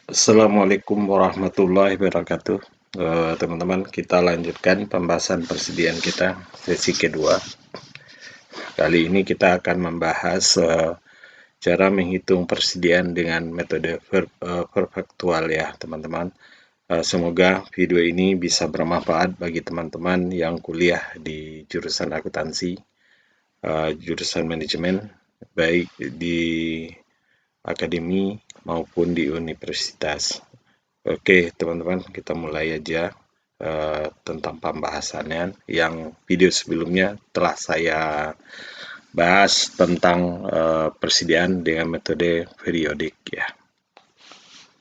Assalamualaikum warahmatullahi wabarakatuh. Teman-teman, kita lanjutkan pembahasan persediaan kita sesi kedua. Kali ini kita akan membahas cara menghitung persediaan dengan metode perfaktual ya, teman-teman. Semoga video ini bisa bermanfaat bagi teman-teman yang kuliah di jurusan akuntansi, jurusan manajemen, baik di akademi maupun di universitas. Oke, teman-teman, kita mulai aja tentang pembahasannya. Yang video sebelumnya telah saya bahas tentang persediaan dengan metode periodik ya.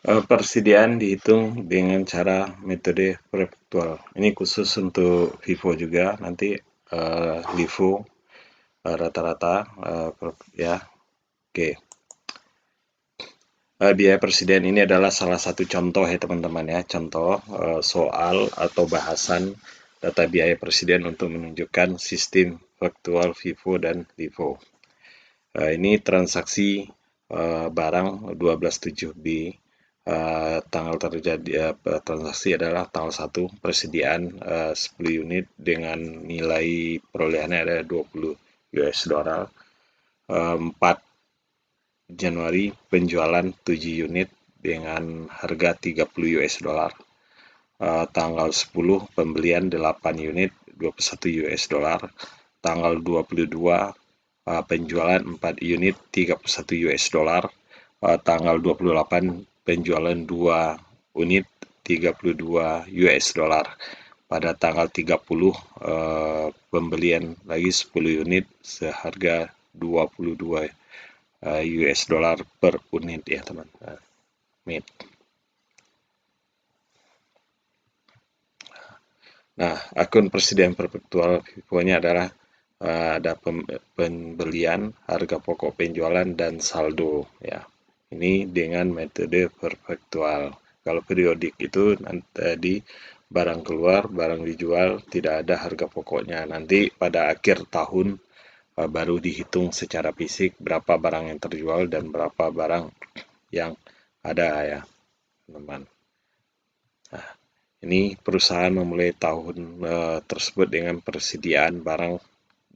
Persediaan dihitung dengan cara metode perfaktual. Ini khusus untuk FIFO juga, nanti LIFO rata-rata ya. Oke. Biaya persediaan ini adalah salah satu contoh ya teman-teman ya, contoh soal atau bahasan data biaya persediaan untuk menunjukkan sistem faktual FIFO dan LIFO. Ini transaksi barang 12.7B, tanggal terjadi transaksi adalah tanggal 1, persediaan 10 unit dengan nilai perolehannya ada 20 US dollar. 4 Januari penjualan 7 unit dengan harga 30 US dollar. Tanggal 10 pembelian 8 unit 21 US dollar. Tanggal 22 penjualan 4 unit 31 US dollar. Tanggal 28 penjualan 2 unit 32 US dollar. Pada tanggal 30 pembelian lagi 10 unit seharga 22 US dollar per unit ya teman. Nah, akun persediaan perfaktual FIFO-nya adalah ada pembelian, harga pokok penjualan, dan saldo ya. Ini dengan metode perfaktual. Kalau periodik itu tadi barang keluar, barang dijual, tidak ada harga pokoknya. Nanti pada akhir tahun baru dihitung secara fisik berapa barang yang terjual dan berapa barang yang ada ya, teman-teman. Nah, ini perusahaan memulai tahun tersebut dengan persediaan barang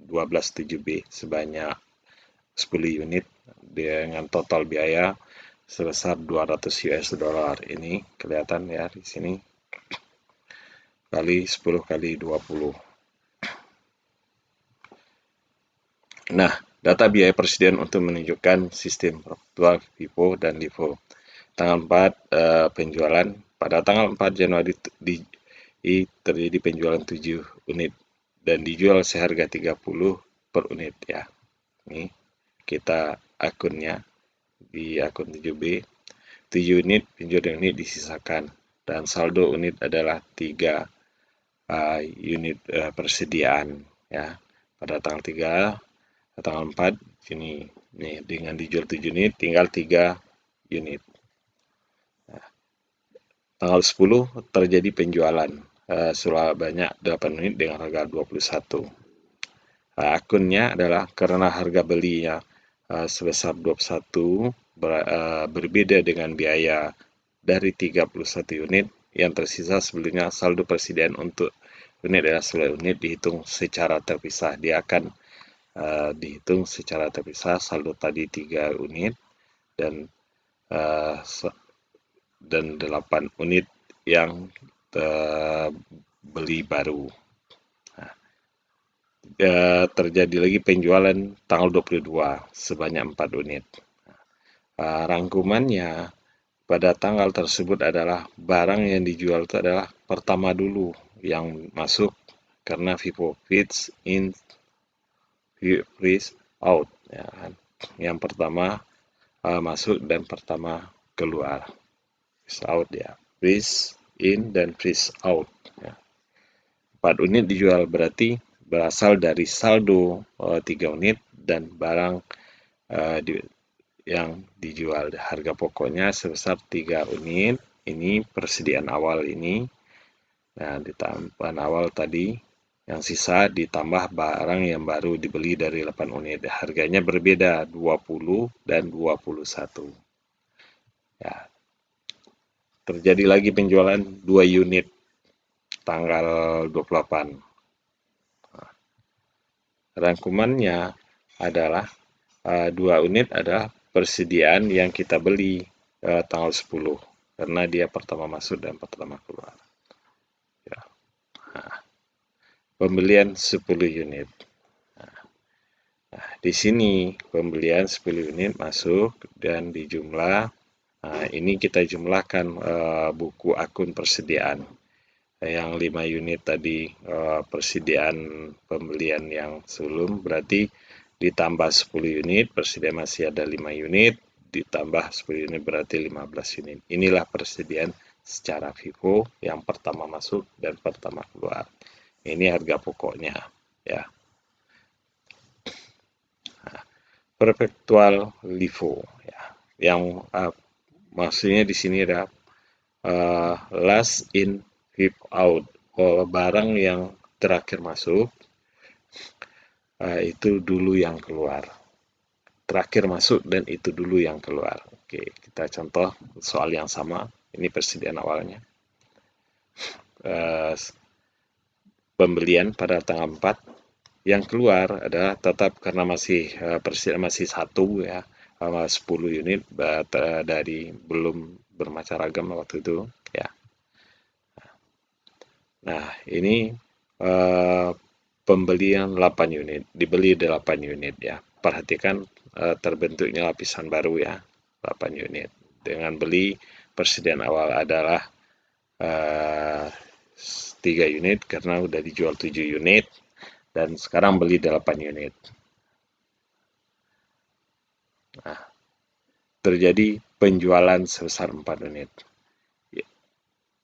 12.7B sebanyak 10 unit dengan total biaya sebesar 200 US dollar. Ini kelihatan ya di sini, kali 10 kali 20. Nah, data biaya persediaan untuk menunjukkan sistem faktual FIFO dan LIFO. Tanggal 4 penjualan, pada tanggal 4 Januari terjadi penjualan 7 unit dan dijual seharga 30 per unit ya. Ini kita akunnya di akun 7B. 7 unit penjualan unit disisakan dan saldo unit adalah 3 unit persediaan ya. Pada tanggal 3 tanggal 4 ini nih dengan dijual 7 unit tinggal 3 unit. Nah, tanggal 10 terjadi penjualan sebanyak 8 unit dengan harga 21. Akunnya adalah karena harga belinya sebesar 21 berbeda dengan biaya dari 31 unit yang tersisa sebelumnya. Saldo persediaan untuk unit adalah 11 unit dihitung secara terpisah. Dia akan dihitung secara terpisah. Saldo tadi 3 unit dan 8 unit yang beli baru. Nah, terjadi lagi penjualan tanggal 22 sebanyak 4 unit. Rangkumannya pada tanggal tersebut adalah barang yang dijual itu adalah pertama dulu yang masuk karena FIFO, fits in, freeze out ya kan. Yang pertama masuk dan pertama keluar. Freeze out ya, freeze in dan freeze out ya. 4 unit dijual berarti berasal dari saldo 3 unit dan barang yang dijual. Harga pokoknya sebesar 3 unit. Ini persediaan awal ini. Nah, ditambah awal tadi yang sisa ditambah barang yang baru dibeli dari 8 unit. Harganya berbeda 20 dan 21. Ya. terjadi lagi penjualan 2 unit tanggal 28. Rangkumannya adalah 2 unit adalah persediaan yang kita beli tanggal 10 karena dia pertama masuk dan pertama keluar. Ya. Nah, pembelian 10 unit. Nah, di sini pembelian 10 unit masuk dan dijumlah. Nah, ini kita jumlahkan buku akun persediaan. Yang 5 unit tadi persediaan pembelian yang sebelum, berarti ditambah 10 unit, persediaan masih ada 5 unit, ditambah 10 unit berarti 15 unit. Inilah persediaan secara FIFO yang pertama masuk dan pertama keluar. Ini harga pokoknya, ya. Nah, perpetual LIFO, ya. Yang maksudnya di sini ada last in fifth out, barang yang terakhir masuk itu dulu yang keluar. Terakhir masuk dan itu dulu yang keluar. Oke, kita contoh soal yang sama. Ini persediaan awalnya. Pembelian pada tanggal 4. Yang keluar adalah tetap karena masih persediaan masih 1 ya, 10 unit dari belum bermacam-ragam waktu itu ya. Nah, ini pembelian 8 unit, dibeli 8 unit ya. Perhatikan terbentuknya lapisan baru ya, 8 unit. Dengan beli persediaan awal adalah 3 unit karena udah dijual 7 unit dan sekarang beli 8 unit. Nah, terjadi penjualan sebesar 4 unit.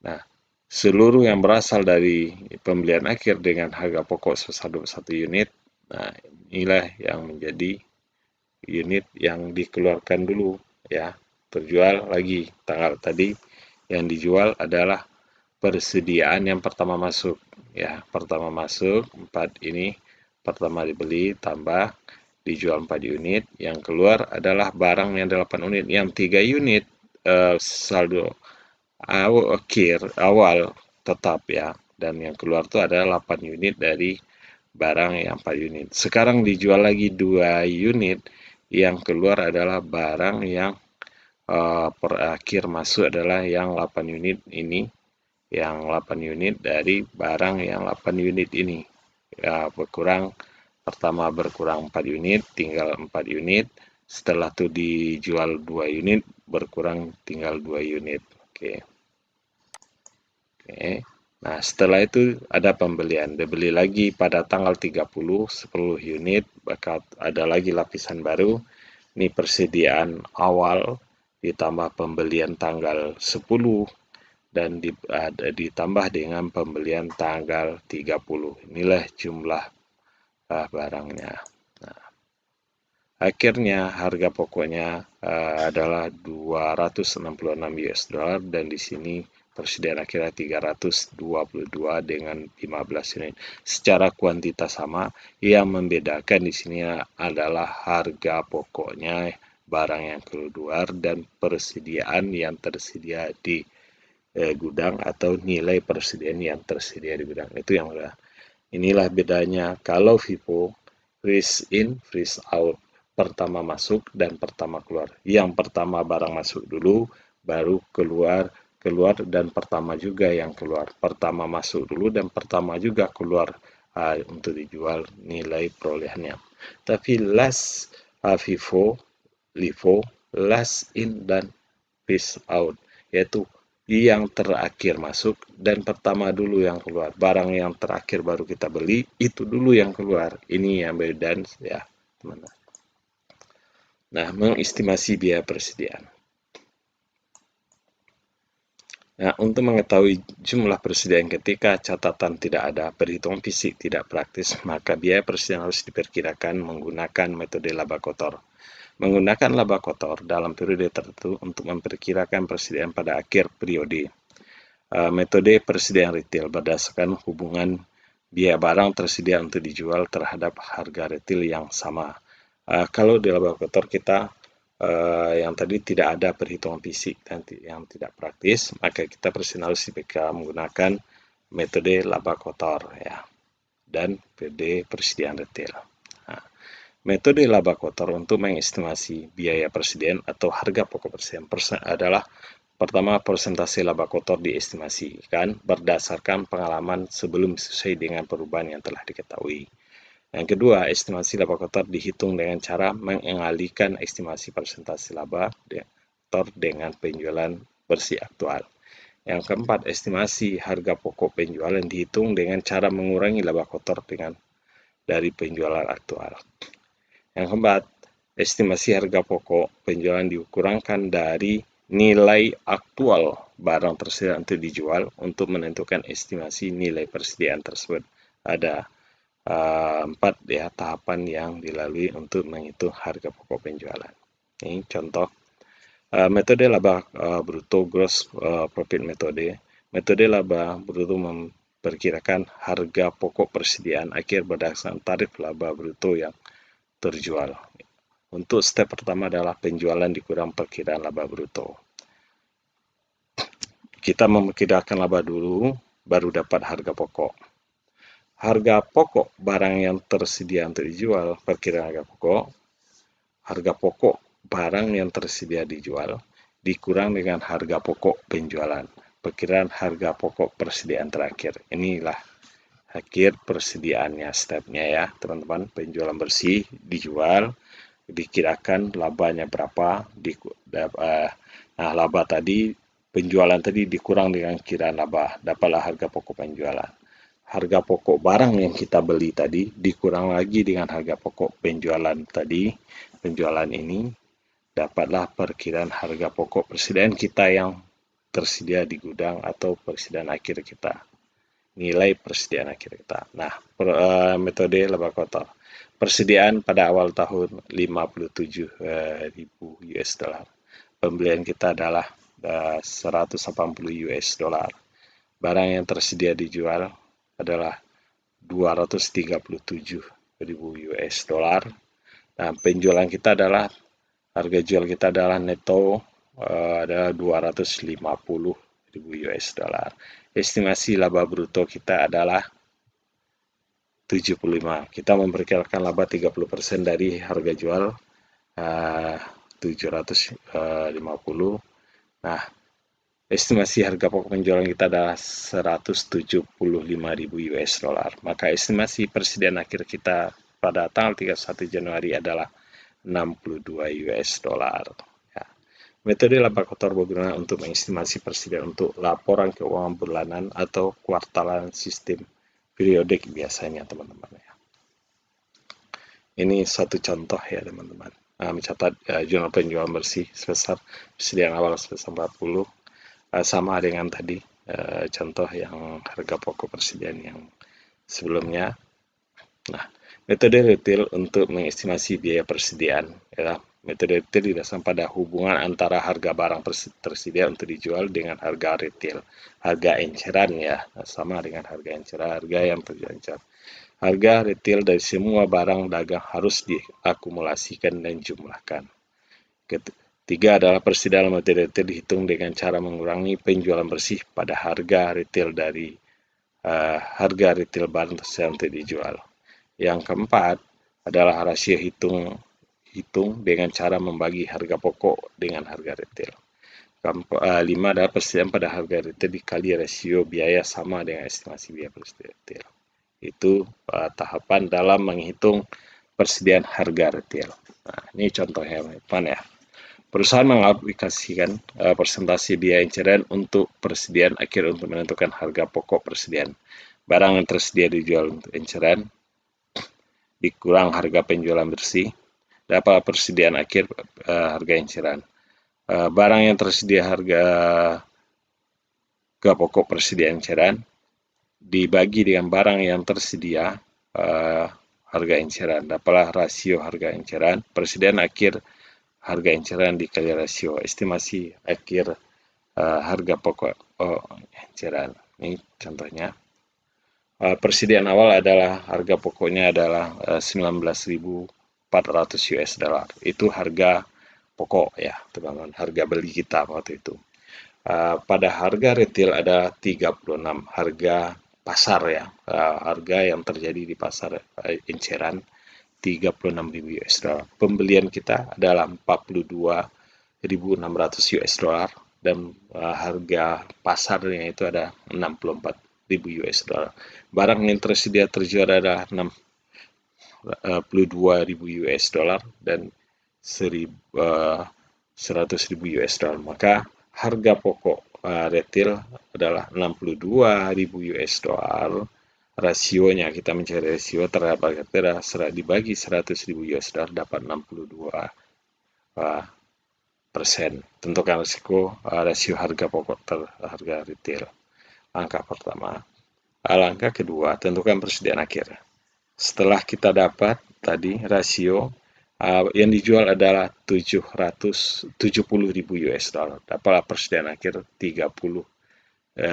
Nah, seluruh yang berasal dari pembelian akhir dengan harga pokok sebesar 21 unit, nah inilah yang menjadi unit yang dikeluarkan dulu ya, terjual lagi. Tanggal tadi yang dijual adalah persediaan yang pertama masuk ya, pertama masuk 4 ini, pertama dibeli tambah dijual 4 unit, yang keluar adalah barang yang 8 unit, yang 3 unit saldo awal tetap ya, dan yang keluar itu adalah 8 unit dari barang yang 4 unit. Sekarang dijual lagi 2 unit, yang keluar adalah barang yang akhir masuk adalah yang 8 unit ini, yang 8 unit dari barang yang 8 unit ini ya, berkurang. Pertama berkurang 4 unit, tinggal 4 unit. Setelah itu dijual 2 unit, berkurang tinggal 2 unit. Oke. Nah, setelah itu ada pembelian. Dibeli lagi pada tanggal 30, 10 unit, bakal ada lagi lapisan baru. Ini persediaan awal ditambah pembelian tanggal 10 dan ditambah dengan pembelian tanggal 30. Inilah jumlah barangnya. Nah, akhirnya harga pokoknya adalah 266 US dollar dan di sini persediaan akhirnya 322 dengan 15 unit. Secara kuantitas sama, yang membedakan di sini adalah harga pokoknya barang yang keluar dan persediaan yang tersedia di gudang atau nilai persediaan yang tersedia di gudang. Itu yang udah. Inilah bedanya kalau FIFO freeze in, freeze out. Pertama masuk dan pertama keluar. Yang pertama barang masuk dulu, baru keluar dan pertama juga yang keluar. Pertama masuk dulu dan pertama juga keluar untuk dijual nilai perolehannya. Tapi last FIFO, LIFO, last in dan freeze out, yaitu yang terakhir masuk dan pertama dulu yang keluar. Barang yang terakhir baru kita beli, itu dulu yang keluar. Ini yang beda ya, teman-teman. Nah, mengestimasi biaya persediaan. Nah, untuk mengetahui jumlah persediaan ketika catatan tidak ada, perhitungan fisik tidak praktis, maka biaya persediaan harus diperkirakan menggunakan metode laba kotor. Menggunakan laba kotor dalam periode tertentu untuk memperkirakan persediaan pada akhir periode. Metode persediaan retail berdasarkan hubungan biaya barang tersedia untuk dijual terhadap harga retail yang sama. Kalau di laba kotor kita yang tadi tidak ada perhitungan fisik dan yang tidak praktis, maka kita personalis IPK menggunakan metode laba kotor ya dan metode persediaan retail. Nah, metode laba kotor untuk mengestimasi biaya persediaan atau harga pokok persediaan adalah pertama, persentase laba kotor diestimasikan berdasarkan pengalaman sebelum sesuai dengan perubahan yang telah diketahui. Yang kedua, estimasi laba kotor dihitung dengan cara mengalihkan estimasi persentase laba kotor dengan penjualan bersih aktual. Yang keempat, estimasi harga pokok penjualan dihitung dengan cara mengurangi laba kotor dari penjualan aktual. Yang keempat, estimasi harga pokok penjualan dikurangkan dari nilai aktual barang tersediaan untuk dijual untuk menentukan estimasi nilai persediaan tersebut. Ada 4 ya tahapan yang dilalui untuk menghitung harga pokok penjualan. Ini contoh metode laba bruto gross profit metode. Metode laba bruto memperkirakan harga pokok persediaan akhir berdasarkan tarif laba bruto yang terjual. Untuk step pertama adalah penjualan dikurang perkiraan laba bruto. Kita memperkirakan laba dulu, baru dapat harga pokok. Harga pokok barang yang tersedia untuk dijual, perkiraan harga pokok barang yang tersedia dijual, dikurang dengan harga pokok penjualan, perkiraan harga pokok persediaan terakhir. Inilah akhir persediaannya, stepnya ya teman-teman. Penjualan bersih dijual, dikirakan labanya berapa, nah laba tadi, penjualan tadi dikurang dengan kiraan laba, dapatlah harga pokok penjualan. Harga pokok barang yang kita beli tadi dikurang lagi dengan harga pokok penjualan tadi, penjualan ini dapatlah perkiraan harga pokok persediaan kita yang tersedia di gudang atau persediaan akhir kita, nilai persediaan akhir kita. Nah, metode laba kotor. Persediaan pada awal tahun 57.000 US dollar. Pembelian kita adalah 180 US dollar. Barang yang tersedia dijual adalah 237.000 US dollar. Nah, penjualan kita adalah, harga jual kita adalah neto adalah 250.000 US dollar. Estimasi laba bruto kita adalah 75. Kita memperkirakan laba 30% dari harga jual 750. Nah, estimasi harga pokok penjualan kita adalah 175.000 US dollar. Maka estimasi persediaan akhir kita pada tanggal 31 Januari adalah 62 US dollar. Ya. Metode laba kotor berguna untuk mengestimasi persediaan untuk laporan keuangan bulanan atau kuartalan sistem periodik biasanya teman-teman ya. Ini satu contoh ya teman-teman. Mencatat jurnal penjualan bersih sebesar persediaan awal sebesar 40. Sama dengan tadi contoh yang harga pokok persediaan yang sebelumnya. Nah, metode retail untuk mengestimasi biaya persediaan adalah metode retail didasarkan pada hubungan antara harga barang tersedia untuk dijual dengan harga retail, harga enceran ya, sama dengan harga enceran, harga yang terjual. Harga retail dari semua barang dagang harus diakumulasikan dan jumlahkan. Tiga adalah persediaan metode retail dihitung dengan cara mengurangi penjualan bersih pada harga retail dari harga retail barang tersebut untuk dijual. Yang keempat adalah rasio hitung dengan cara membagi harga pokok dengan harga retail. Lima adalah persediaan pada harga retail dikali rasio biaya sama dengan estimasi biaya persediaan retail. Itu tahapan dalam menghitung persediaan harga retail. Nah, ini contohnya teman ya. Perusahaan mengaplikasikan persentase biaya enceran untuk persediaan akhir untuk menentukan harga pokok persediaan. Barang yang tersedia dijual untuk enceran dikurang harga penjualan bersih, dapat persediaan akhir harga enceran. Barang yang tersedia harga pokok persediaan enceran dibagi dengan barang yang tersedia harga enceran, dapatlah rasio harga enceran, persediaan akhir harga enceran dikali rasio estimasi akhir harga pokok enceran. Ini contohnya. Persediaan awal adalah harga pokoknya adalah 19.400 US dollar. Itu harga pokok ya teman-teman, harga beli kita waktu itu. Pada harga retail ada 36 harga pasar ya, harga yang terjadi di pasar eceran 36.000 US dollar. Pembelian kita adalah 42.600 US dollar dan harga pasarnya itu ada 64.000 US dollar. Barang yang tersedia terjual adalah 62.000 US dollar dan 100.000 US dollar. Maka harga pokok retail adalah 62.000 US dollar. Rasionya kita mencari rasio terhadap harga retail dibagi 100.000 US dollar dapat 62 persen. Tentukan rasio harga pokok harga retail. Angka pertama. Langkah kedua, tentukan persediaan akhir. Setelah kita dapat tadi rasio yang dijual adalah 770.000 US dollar. Dapatlah persediaan akhir 30.000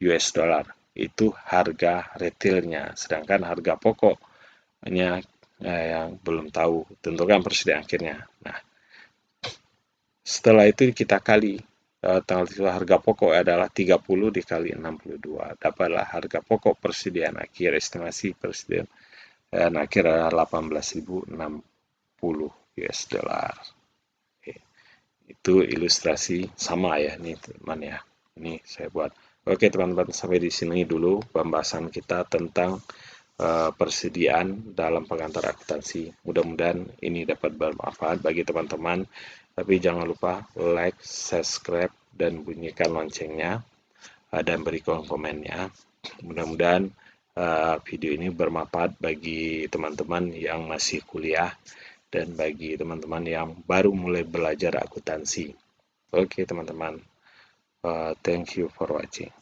US dollar. Itu harga retailnya. Sedangkan harga pokoknya yang belum tahu. Tentukan persediaan akhirnya. Nah, setelah itu kita kali tanggal harga pokok adalah 30 dikali 62. Dapatlah harga pokok persediaan akhir, estimasi persediaan akhir adalah 18.060 US dollar. Itu ilustrasi sama ya nih teman ya. Ini saya buat. Oke teman-teman, sampai di sini dulu pembahasan kita tentang persediaan dalam pengantar akuntansi. Mudah-mudahan ini dapat bermanfaat bagi teman-teman. Tapi jangan lupa like, subscribe, dan bunyikan loncengnya dan berikan komennya. Mudah-mudahan video ini bermanfaat bagi teman-teman yang masih kuliah dan bagi teman-teman yang baru mulai belajar akuntansi. Oke teman-teman, thank you for watching.